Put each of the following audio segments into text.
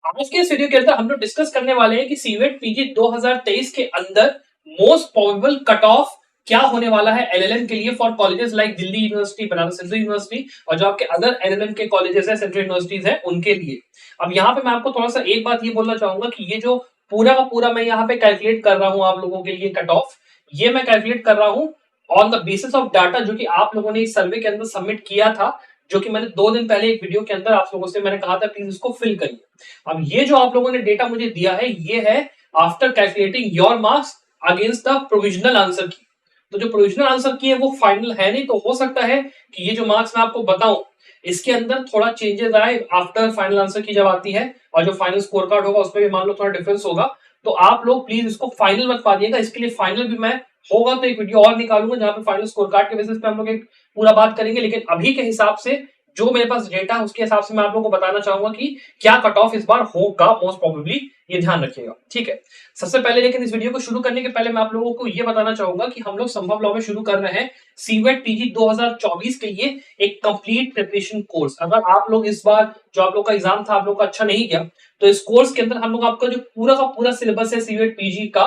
आज के इस वीडियो के अंदर हम लोग डिस्कस करने वाले हैं कि सीवेट पीजी 2023 के अंदर मोस्ट प्रोबेबल कट ऑफ क्या होने वाला है एलएलएम के लिए for colleges like Delhi university, Banaras Hindu university और जो आपके अदर एलएलएम के कॉलेजेस है, सेंट्रल यूनिवर्सिटीज है, उनके लिए। अब यहाँ पे मैं आपको थोड़ा सा एक बात ये बोलना चाहूंगा कि ये जो पूरा का पूरा मैं यहाँ पे कैलकुलेट कर रहा हूँ आप लोगों के लिए कट ऑफ, ये मैं कैलकुलेट कर रहा हूँ on the basis of data जो कि आप लोगों ने इस सर्वे के अंदर सबमिट किया था, जो कि मैंने 2 दिन पहले एक वीडियो के अंदर आप लोगों से मैंने कहा था प्लीज इसको फिल करिए। अब ये जो आप लोगों ने डेटा मुझे दिया है ये है after calculating your marks against the provisional answer की। तो जो प्रोविजनल आंसर की है वो फाइनल है नहीं, तो हो सकता है कि ये जो मार्क्स मैं आपको बताऊं इसके अंदर थोड़ा चेंजेस आए आफ्टर फाइनल आंसर की जब आती है, और जो फाइनल स्कोर कार्ड होगा उसमें भी मान लो थोड़ा डिफरेंस होगा। तो आप लोग प्लीज इसको फाइनल मत पाइएगा, इसके लिए फाइनल भी मैं होगा तो एक वीडियो और निकालूंगा जहां पे फाइनल स्कोर कार्ड के बेसिस पे हम लोग एक पूरा बात करेंगे। लेकिन अभी के हिसाब से जो मेरे पास डेटा है उसके हिसाब से मैं आप लोगों को बताना चाहूंगा कि क्या कट ऑफ इस बार होगा मोस्ट प्रोबेबली, ये ध्यान रखिएगा, ठीक है। सबसे पहले लेकिन इस वीडियो को शुरू करने के पहले मैं आप लोगों को ये बताना चाहूंगा कि हम लोग संभव लॉ में शुरू कर रहे हैं सीवेट पीजी 2024 के लिए एक कंप्लीट प्रिपरेशन कोर्स। अगर आप लोग इस बार जो आप लोग का एग्जाम था आप लोग का अच्छा नहीं गया, तो इस कोर्स के अंदर हम लोग आपका जो पूरा का पूरा सिलेबस है सीवेट पीजी का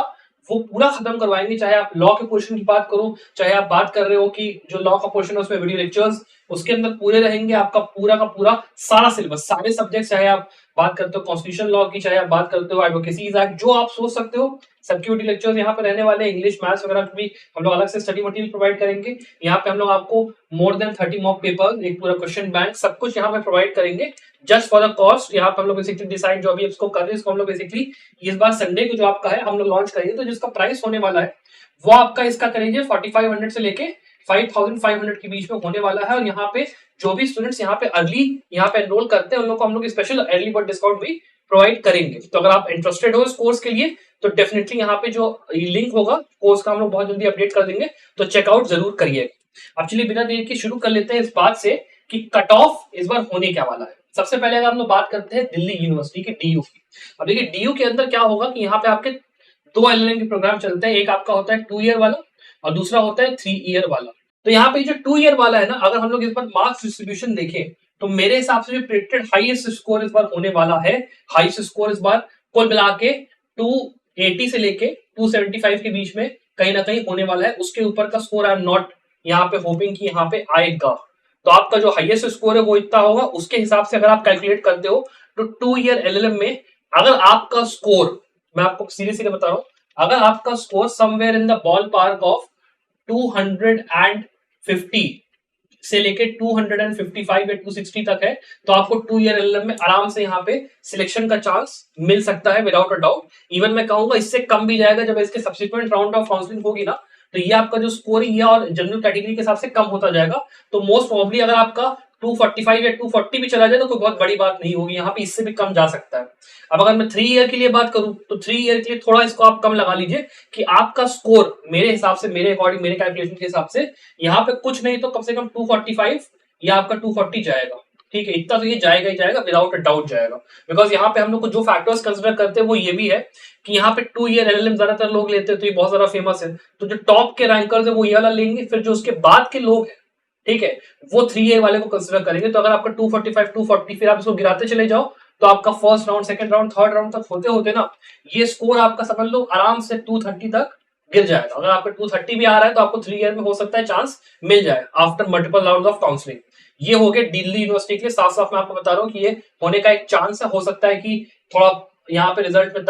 वो पूरा खत्म करवाएंगे। चाहे आप लॉ के पोर्शन की बात करो, चाहे आप बात कर रहे हो कि जो लॉ का पोर्शन है उसमें वीडियो लेक्चर्स उसके अंदर पूरे रहेंगे, आपका पूरा का पूरा सारा सिलेबस, सारे सब्जेक्ट, चाहे आप बात करते हो कॉन्स्टिट्यूशन लॉ की, चाहे आप बात करते हो एडवोकेसीज एक्ट, जो आप सोच सकते हो सबकी वीडियो लेक्चर्स यहाँ पे रहने वाले। इंग्लिश मैथ्स वगैरह भी हम लोग अलग से स्टडी मटेरियल प्रोवाइड करेंगे। यहाँ पे हम लोग आपको मोर देन 30 मॉक पेपर, एक पूरा क्वेश्चन बैंक, सब कुछ यहाँ पे प्रोवाइड करेंगे जस्ट फॉर द कॉस्ट। यहाँ पे हम लोग बेसिकली डिसाइड जो अभी इसको कर रहे हैं इसको हम लोग बेसिकली इस बार संडे को जो आपका है हम लोग लॉन्च करेंगे। तो जिसका प्राइस होने वाला है वो आपका इसका करेंगे 4500 से लेके 5500 के बीच में होने वाला है। और यहाँ पे जो भी स्टूडेंट्स यहाँ पे अर्ली यहाँ पे एनरोल करते हैं उन लोग को हम लोग स्पेशल अर्ली बर्ड डिस्काउंट भी प्रोवाइड करेंगे। तो अगर आप इंटरेस्टेड हो इस कोर्स के लिए तो डेफिनेटली यहाँ पे जो लिंक होगा कोर्स का हम लोग बहुत जल्दी अपडेट कर देंगे, तो चेकआउट जरूर करिएगा। अब चलिए बिना देर के शुरू कर लेते हैं इस बात से कि कट ऑफ इस बार होने क्या वाला है। सबसे पहले अगर हम लोग बात करते हैं दिल्ली यूनिवर्सिटी के डीयू की। अब देखिए डीयू के अंदर क्या होगा कि यहाँ पे आपके दो एलएलएम के प्रोग्राम चलते हैं, एक आपका होता है 2 ईयर वाला और दूसरा होता है 3 ईयर वाला। तो यहाँ पे जो 2 ईयर वाला है ना, अगर हम लोग इस बार मार्क्स डिस्ट्रीब्यूशन देखें तो मेरे हिसाब से जो प्रेडिक्टेड हाईएस्ट स्कोर इस बार होने वाला है, हाईएस्ट स्कोर इस बार कुल मिला के 280 से लेके 275 के बीच में कहीं ना कहीं होने वाला है। उसके ऊपर का स्कोर आई एम नॉट यहाँ पे होपिंग कि यहाँ पे आएगा। तो आपका जो हाईएस्ट स्कोर है वो इतना होगा, उसके हिसाब से अगर आप कैलकुलेट करते हो तो 2 ईयर एलएलएम में अगर आपका स्कोर, मैं आपको सीधे सीधे बता रहा हूं, अगर आपका score somewhere in the ball park of 250 से लेके 255 या 260 तक है तो आपको 2 ईयर एलएलएम में आराम से यहाँ पे सिलेक्शन का चांस मिल सकता है विदाउट अ डाउट। इवन मैं कहूंगा इससे कम भी जाएगा जब इसके सब्सिक्वेंट राउंड ऑफ काउंसलिंग होगी ना, तो ये आपका जो स्कोर है और जनरल कैटेगरी के हिसाब से कम होता जाएगा। तो मोस्ट प्रोबेबली अगर आपका 245 या 240 भी चला जाए तो कोई बहुत बड़ी बात नहीं होगी, यहाँ पे इससे भी कम जा सकता है। अब अगर मैं 3 ईयर के लिए बात करूं तो 3 ईयर के लिए थोड़ा इसको आप कम लगा लीजिए कि आपका स्कोर मेरे हिसाब से, मेरे अकॉर्डिंग, मेरे कैलकुलेशन के हिसाब से यहाँ पे कुछ नहीं तो कम से कम 245 या आपका 240 जाएगा। ठीक है, इतना तो ये जाएगा ही जाएगा, विदाउट अ डाउट जाएगा। बिकॉज यहाँ पे हम लोग को जो फैक्टर्स कंसिडर करते हैं वो ये भी है कि यहाँ पे 2 ईयर एलएलएम ज्यादातर लोग लेते हैं तो ये बहुत ज्यादा फेमस है, तो जो टॉप के रैंकर्स है वो ये वाला लेंगे, फिर जो उसके बाद के लोग हैं ठीक है वो 3 ईयर वाले को कंसिडर करेंगे। तो अगर आपका 245 240 फिर आप इसको गिराते चले जाओ तो आपका first round, second round, third round तक होते होते ना ये स्कोर आपका समझ लो आराम से 230 तक गिर जाएगा। अगर आपका 230 भी आ रहा है तो आपको 3 ईयर में हो सकता है चांस मिल जाए after multiple round of counselling. ये हो गया दिल्ली यूनिवर्सिटी के लिए। साफ साफ मैं आपको बता रहा हूँ कि ये होने का एक चांस है, हो सकता है कि थोड़ा यहाँ पे रिजल्ट में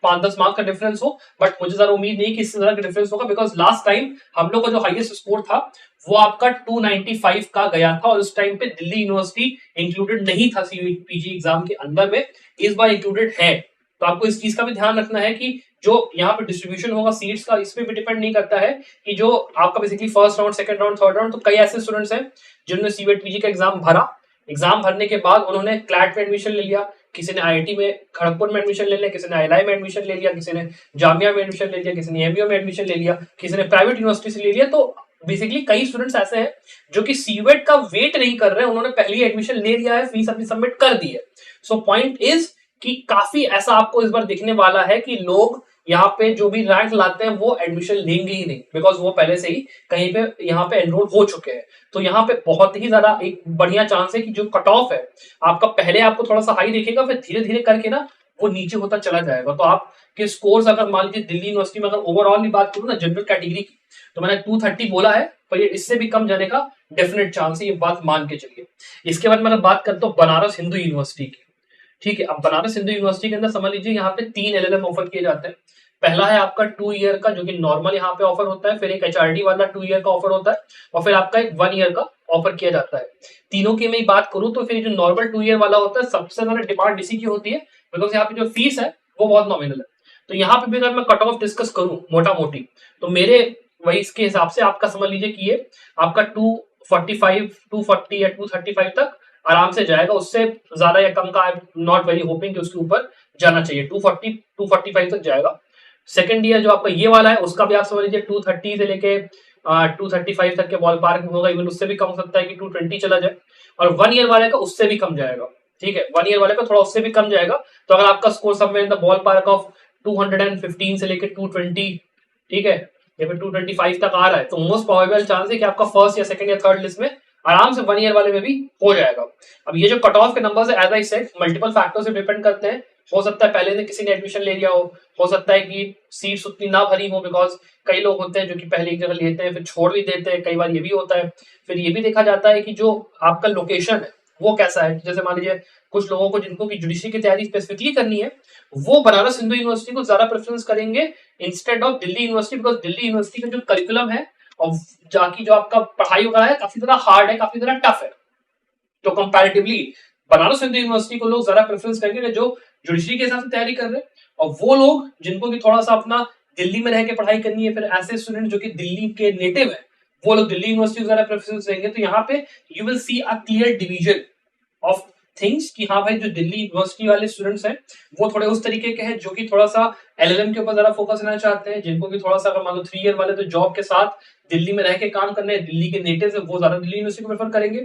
5-10 मार्क का डिफरेंस हो, बट मुझे ज्यादा उम्मीद नहीं कि इस तरह का डिफरेंस होगा। बिकॉज लास्ट टाइम हम लोग का जो हाईएस्ट स्कोर था वो आपका 295 का गया था और उस टाइम पे दिल्ली यूनिवर्सिटी इंक्लूडेड नहीं था सीपीजी एग्जाम के अंदर में, इस बार इंक्लूडेड है। तो आपको इस चीज का भी ध्यान रखना है कि जो यहाँ पे डिस्ट्रीब्यूशन होगा सीट्स का, इसमें भी डिपेंड नहीं करता है कि जो आपका basically first round, second round, third round. तो कई ऐसे स्टूडेंट्स हैं जिन्होंने सीवेट पीजी का एग्जाम भरा, एग्जाम भरने के बाद उन्होंने क्लैट में एडमिशन ले लिया, किसी ने आईआईटी में खड़गपुर में एडमिशन ले लिया, किसी ने आईआईएम में एडमिशन ले लिया, किसी ने जामिया में एडमिशन ले लिया, किसी ने एमयूए में एडमिशन ले लिया, किसी ने प्राइवेट यूनिवर्सिटी से ले लिया। तो बेसिकली कई स्टूडेंट्स ऐसे हैं जो कि सीवेट का वेट नहीं कर रहे हैं, उन्होंने पहले ही एडमिशन ले लिया है, फीस अपनी सबमिट कर दी है। सो पॉइंट इज कि काफी ऐसा आपको इस बार दिखने वाला है कि लोग यहाँ पे जो भी रैंक लाते हैं वो एडमिशन लेंगे ही नहीं, बिकॉज वो पहले से ही कहीं पे यहाँ पे एनरोल हो चुके हैं। तो यहाँ पे बहुत ही ज्यादा एक बढ़िया चांस है कि जो कट ऑफ है आपका, पहले आपको थोड़ा सा हाई दिखेगा, फिर धीरे धीरे करके ना वो नीचे होता चला जाएगा। तो आपके स्कोर्स अगर मान लीजिए दिल्ली यूनिवर्सिटी में अगर ओवरऑल भी बात करूँ ना जनरल कैटेगरी की, तो मैंने 230 बोला है, पर ये इससे भी कम जाने का डेफिनेट चांस है, ये बात मान के चलिए। इसके बाद मैं अगर बात करता हूँ बनारस हिंदू यूनिवर्सिटी की, ठीक है। अब बनारस हिंदू यूनिवर्सिटी के अंदर समझ लीजिए यहाँ पे 3 एलएलएम ऑफर किए जाते हैं। पहला है आपका 2 ईयर का जो कि नॉर्मल यहाँ पे ऑफर होता है, फिर एक एचआरडी वाला 2 ईयर का ऑफर होता है, और फिर आपका एक 1 ईयर का ऑफर किया जाता है। तीनों की मैं बात करूं तो फिर जो नॉर्मल 2 ईयर वाला होता है सबसे ज्यादा डिमांड इसी की होती है, बिकॉज यहाँ पे जो फीस है वो बहुत नॉमिनल है। तो यहाँ पे भी अगर मैं कट ऑफ डिस्कस करूं मोटा मोटी, तो मेरे वही इसके हिसाब से आपका समझ लीजिए कि ये आपका 245 240 या 235 तक आराम से जाएगा। उससे ज्यादा या कम का I am not very hopping कि उसके ऊपर जाना चाहिए। 240 245 तक जाएगा। सेकंड ईयर जो आपका ये वाला है उसका भी आप समझ लीजिए 230 से लेके 235 तक के बॉल पार्क में होगा। इवन उससे भी कम हो सकता है कि 220 चला जाए, और 1 ईयर वाले का उससे भी कम जाएगा। ठीक है, 1 ईयर वाले का थोड़ा उससे भी कम जाएगा। तो अगर आपका score somewhere in the ball park of 215 से लेके 220, ठीक है, या फिर 225 तक आ रहा है, तो मोस्ट प्रोबेबल चांस है कि आपका फर्स्ट या सेकंड या थर्ड लिस्ट में आराम से 1 ईयर वाले में भी हो जाएगा। अब ये जो कट ऑफ के नंबर है as I said multiple factor से डिपेंड करते हैं। हो सकता है पहले से किसी ने एडमिशन ले लिया हो सकता है कि सीट्स उतनी ना भरी हो, बिकॉज कई लोग होते हैं जो कि पहले एक जगह लेते हैं फिर छोड़ भी देते हैं, कई बार ये भी होता है। फिर ये भी देखा जाता है कि जो आपका लोकेशन है वो कैसा है। जैसे मान लीजिए कुछ लोगों को जिनको की जुडिशरी की तैयारी स्पेसिफिकली करनी है, वो बनारस हिंदू यूनिवर्सिटी को ज्यादा प्रेफरेंस करेंगे instead of Delhi university, because Delhi university का जो करिकुलम है और जाकी जो आपका पढ़ाई वगैरह है काफी ज्यादा हार्ड है, काफी ज्यादा टफ है। तो कंपैरेटिवली बनारस हिंदू यूनिवर्सिटी को लोग ज्यादा प्रेफरेंस करेंगे जो जुडिशरी के हिसाब से तैयारी कर रहे हैं, और वो लोग जिनको की थोड़ा सा अपना दिल्ली में रह के पढ़ाई करनी है, फिर ऐसे स्टूडेंट जो कि दिल्ली के नेटिव है वो लोग दिल्ली यूनिवर्सिटी को ज्यादा प्रेफरेंस देंगे। तो यहाँ पे you will see a clear division of things कि हाँ भाई जो दिल्ली यूनिवर्सिटी वाले स्टूडेंट्स हैं वो थोड़े उस तरीके के हैं जो कि थोड़ा सा एलएलएम के ऊपर ज्यादा फोकस करना चाहते हैं, जिनको भी थोड़ा सा अगर मान लो 3 ईयर वाले तो जॉब के साथ दिल्ली में रह के काम करने हैं, दिल्ली के नेटिव है वो ज्यादा दिल्ली यूनिवर्सिटी को प्रेफर करेंगे।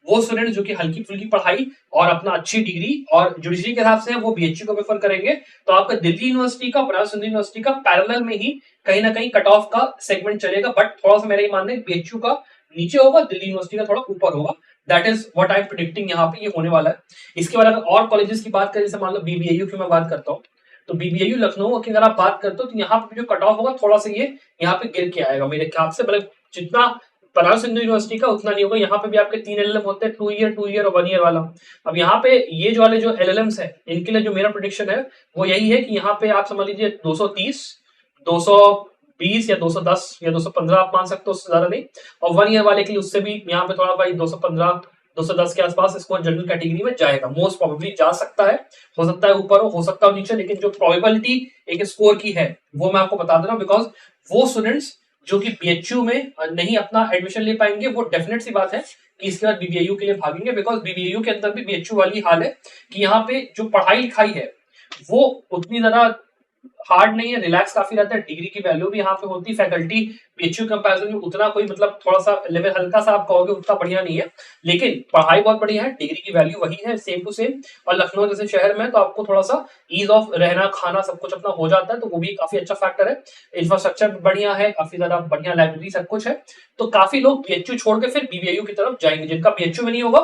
वो स्टूडेंट जो कि हल्की फुल्की पढ़ाई और अपना अच्छी डिग्री और जुडिशरी के हिसाब से है वो बीएचयू को प्रेफर करेंगे। तो आपका दिल्ली यूनिवर्सिटी का बनारस हिंदू यूनिवर्सिटी का पैरेलल में ही कहीं ना कहीं कट ऑफ का सेगमेंट चलेगा, बट थोड़ा सा मेरा ये मानना है बीएचयू का नीचे होगा, दिल्ली यूनिवर्सिटी का थोड़ा ऊपर होगा। That is what I am predicting, यहाँ पे ये होने वाला है। इसके बाद अगर और कॉलेजेस की बात करें, जैसे मान लो बीबीएयू की मैं बात करता हूँ, तो बीबीएयू लखनऊ की अगर आप बात करते हो तो यहाँ पे जो कट ऑफ होगा थोड़ा सा ये यहाँ पे गिर के आएगा मेरे ख्याल से, मतलब जितना बनारस हिंदू यूनिवर्सिटी का उतना नहीं होगा। यहाँ पे भी आपके 3 एलएलएम होते हैं, 2 ईयर और 1 ईयर वाला। अब यहाँ पे ये जो वाले जो एलएलएम्स है इनके लिए जो मेरा प्रोडिक्शन है वो यही है कि यहाँ पे आप समझ लीजिए 230 220 या 210 या 215 आप मान सकते हो, उससे ज्यादा नहीं। और 1 ईयर वाले के लिए उससे भी यहाँ पे थोड़ा भाई 215 210 के आसपास इसको जनरल कैटेगरी में जाएगा, मोस्ट प्रोबेबली जा सकता है। हो सकता है ऊपर हो सकता है नीचे, लेकिन जो प्रोबेबिलिटी एक स्कोर की है वो मैं आपको बता दे रहा हूँ, बिकॉज वो स्टूडेंट्स जो कि बीएचयू में नहीं अपना एडमिशन ले पाएंगे वो डेफिनेट सी बात है कि इसके बाद बीबीएयू के लिए भागेंगे, बिकॉज बीबीएयू के अंदर भी बीएचयू वाली हाल है कि यहाँ पे जो पढ़ाई लिखाई है वो उतनी ज्यादा हार्ड नहीं है, रिलैक्स काफी रहता है। डिग्री की वैल्यू भी यहाँ पे होती है। फैकल्टी बीएचयू कंपैरिजन में उतना कोई मतलब थोड़ा सा लेवल हल्का सा आप कहोगे उतना बढ़िया नहीं है, लेकिन पढ़ाई बहुत बढ़िया है, डिग्री की वैल्यू वही है सेम टू सेम। और लखनऊ जैसे शहर में तो आपको थोड़ा सा ईज ऑफ रहना खाना सब कुछ अपना हो जाता है, तो वो भी काफी अच्छा फैक्टर है। इंफ्रास्ट्रक्चर बढ़िया है, काफी ज्यादा बढ़िया लाइब्रेरी सब कुछ है। तो काफी लोग बीएचयू छोड़ के फिर बीबीएयू की तरफ जाएंगे, जिनका बीएचयू में नहीं होगा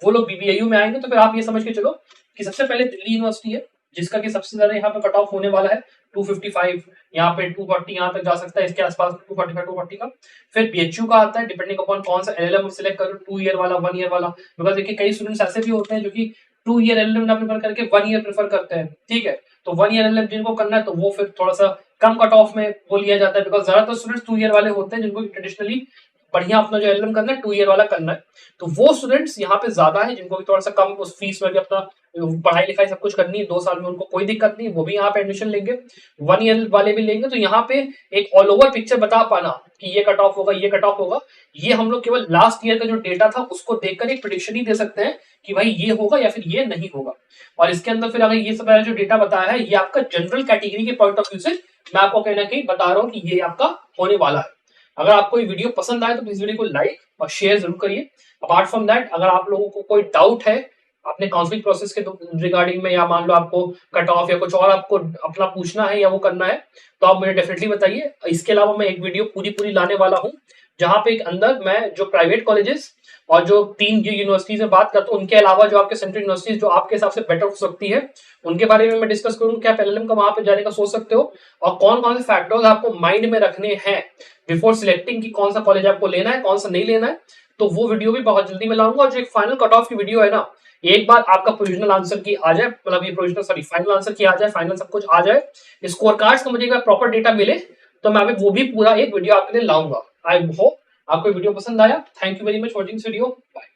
वो लोग बीबीएयू में आएंगे। तो फिर आप ये समझ के चलो कि सबसे पहले दिल्ली यूनिवर्सिटी है जिसका कि सबसे ज्यादा यहाँ पे कट ऑफ होने वाला है 255, यहाँ पे 240 यहाँ तक जा सकता है, इसके आसपास 245 240 का। फिर बीएचयू का आता है डिपेंडिंग अपॉन कौन सा एलएलएम सिलेक्ट करो, 2 ईयर वाला 1 ईयर वाला। बिकॉज देखिए कई स्टूडेंट्स ऐसे भी होते हैं जो कि 2 ईयर एलएलएम ना प्रेफर करके 1 ईयर प्रेफर करते हैं, ठीक है। तो 1 ईयर एलएलएम जिनको करना है तो वो फिर थोड़ा सा कम कट ऑफ में वो लिया जाता है, बिकॉज ज्यादातर स्टूडेंट्स 2 ईयर वाले होते हैं जिनको ट्रेडिशनली बढ़िया अपना जो एलएलएम करना है 2 ईयर वाला करना है। तो वो स्टूडेंट्स यहाँ पे ज्यादा है जिनको भी थोड़ा सा कम उस फीस में भी अपना पढ़ाई लिखाई सब कुछ करनी है 2 साल में, उनको कोई दिक्कत नहीं, वो भी यहाँ पे एडमिशन लेंगे। 1 ईयर वाले भी लेंगे। तो यहाँ पे एक ऑल ओवर पिक्चर बता पाना कि ये कट ऑफ होगा ये कट ऑफ होगा, ये हम लोग केवल लास्ट ईयर का जो डेटा था उसको देखकर एक प्रेडिक्शन ही दे सकते हैं कि भाई ये होगा या फिर ये नहीं होगा। और इसके अंदर फिर अगर ये सब जो डेटा बताया है ये आपका जनरल कैटेगरी के पॉइंट ऑफ व्यू से मैं आपको कहना ना कहीं बता रहा हूँ कि ये आपका होने वाला है। अगर आपको ये वीडियो पसंद आए तो प्लीज वीडियो को लाइक और शेयर जरूर करिए। अपार्ट फ्रॉम दैट अगर आप लोगों को कोई डाउट है अपने काउंसलिंग प्रोसेस के रिगार्डिंग में, या मान लो आपको कट ऑफ या कुछ और आपको अपना पूछना है या वो करना है, तो आप मुझे डेफिनेटली बताइए। इसके अलावा मैं एक वीडियो पूरी लाने वाला हूँ, जहां पे एक अंदर मैं जो प्राइवेट कॉलेजेस और जो 3 जो यूनिवर्सिटीज में बात करता हूँ, उनके अलावा जो आपके सेंट्रल यूनिवर्सिटीज जो आपके हिसाब से बेटर हो सकती है, उनके बारे में मैं डिस्कस करूँ, क्या आप एलएलएम का वहां पे जाने का सोच सकते हो, और कौन कौन से फैक्टर्स आपको माइंड में रखने हैं बिफोर सिलेक्टिंग कि कौन सा कॉलेज आपको लेना है, कौन सा नहीं लेना है। तो वो वीडियो भी बहुत जल्दी मैं लाऊंगा। और जो एक फाइनल कट ऑफ की वीडियो है ना, एक बार आपका प्रोविजनल आंसर की आ जाए, मतलब ये प्रोविजनल सॉरी फाइनल आंसर की आ जाए, फाइनल सब कुछ आ जाए, स्कोर कार्ड्स का मुझे एक बार प्रॉपर डेटा मिले, तो मैं अभी वो भी पूरा एक वीडियो आपके लिए लाऊंगा। आई होप आपको वीडियो पसंद आया। Thank you very much watching this video. Bye.